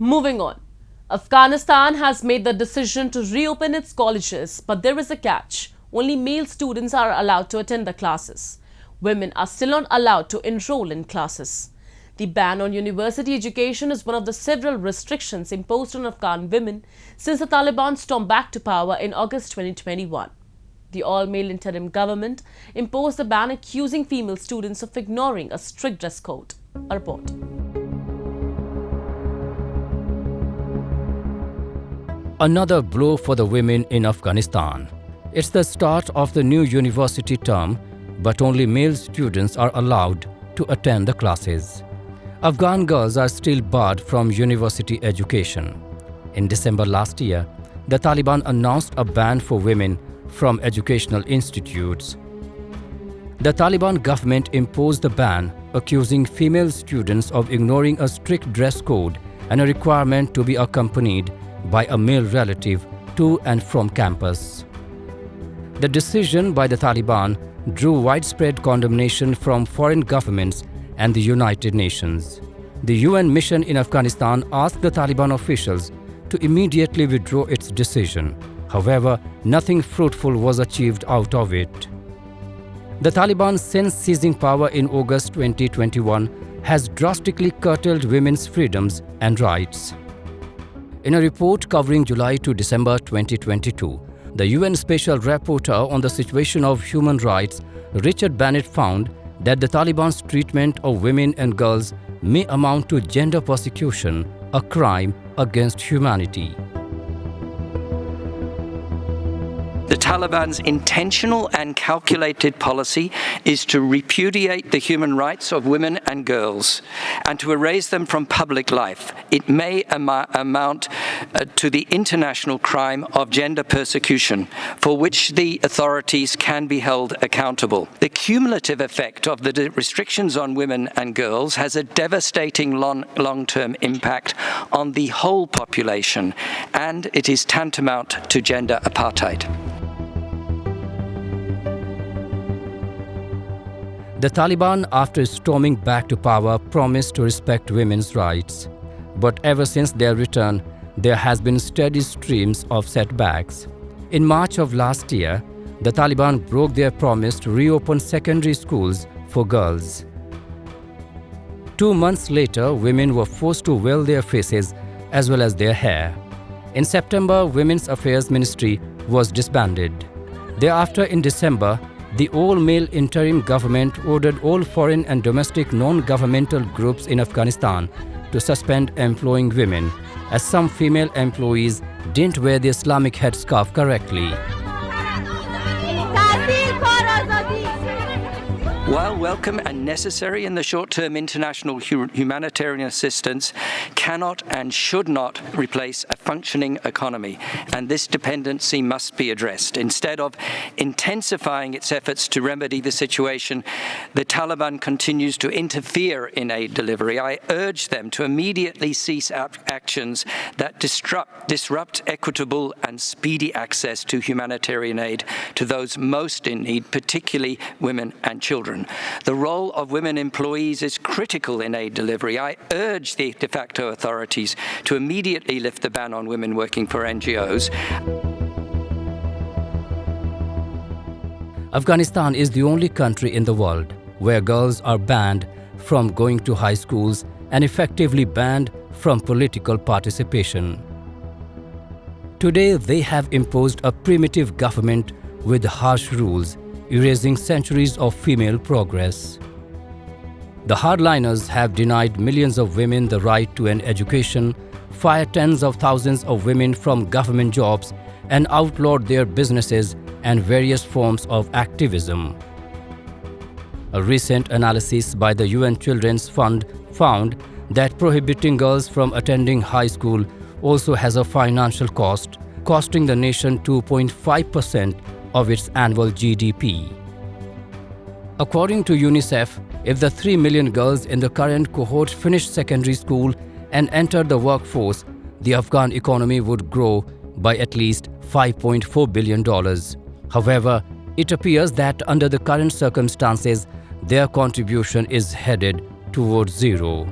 Moving on. Afghanistan has made the decision to reopen its colleges, but there is a catch. Only male students are allowed to attend the classes. Women are still not allowed to enroll in classes. The ban on university education is one of the several restrictions imposed on Afghan women since the Taliban stormed back to power in August 2021. The all-male interim government imposed the ban, accusing female students of ignoring a strict dress code. A report. Another blow for the women in Afghanistan. It's the start of the new university term, but only male students are allowed to attend the classes. Afghan girls are still barred from university education. In December last year, the Taliban announced a ban for women from educational institutes. The Taliban government imposed the ban, accusing female students of ignoring a strict dress code and a requirement to be accompanied by a male relative to and from campus. The decision by the Taliban drew widespread condemnation from foreign governments and the United Nations. The UN mission in Afghanistan asked the Taliban officials to immediately withdraw its decision. However, nothing fruitful was achieved out of it. The Taliban, since seizing power in August 2021, has drastically curtailed women's freedoms and rights. In a report covering July to December 2022, the UN Special Rapporteur on the situation of human rights, Richard Bennett, found that the Taliban's treatment of women and girls may amount to gender persecution, a crime against humanity. The Taliban's intentional and calculated policy is to repudiate the human rights of women and girls and to erase them from public life. It may amount to the international crime of gender persecution, for which the authorities can be held accountable. The cumulative effect of the restrictions on women and girls has a devastating long-term impact on the whole population, and it is tantamount to gender apartheid. The Taliban, after storming back to power, promised to respect women's rights. But ever since their return, there has been steady streams of setbacks. In March of last year, the Taliban broke their promise to reopen secondary schools for girls. 2 months later, women were forced to veil their faces as well as their hair. In September, Women's Affairs Ministry was disbanded. Thereafter, in December, the all-male interim government ordered all foreign and domestic non-governmental groups in Afghanistan to suspend employing women, as some female employees didn't wear the Islamic headscarf correctly. While welcome and necessary in the short-term, international humanitarian assistance cannot and should not replace a functioning economy, and this dependency must be addressed. Instead of intensifying its efforts to remedy the situation, the Taliban continues to interfere in aid delivery. I urge them to immediately cease actions that disrupt equitable and speedy access to humanitarian aid to those most in need, particularly women and children. The role of women employees is critical in aid delivery. I urge the de facto authorities to immediately lift the ban on women working for NGOs. Afghanistan is the only country in the world where girls are banned from going to high schools and effectively banned from political participation. Today, they have imposed a primitive government with harsh rules, erasing centuries of female progress. The hardliners have denied millions of women the right to an education, fired tens of thousands of women from government jobs, and outlawed their businesses and various forms of activism. A recent analysis by the UN Children's Fund found that prohibiting girls from attending high school also has a financial cost, costing the nation 2.5% of its annual GDP. According to UNICEF, if the 3 million girls in the current cohort finish secondary school and enter the workforce, the Afghan economy would grow by at least $5.4 billion. However, it appears that under the current circumstances, their contribution is headed towards zero.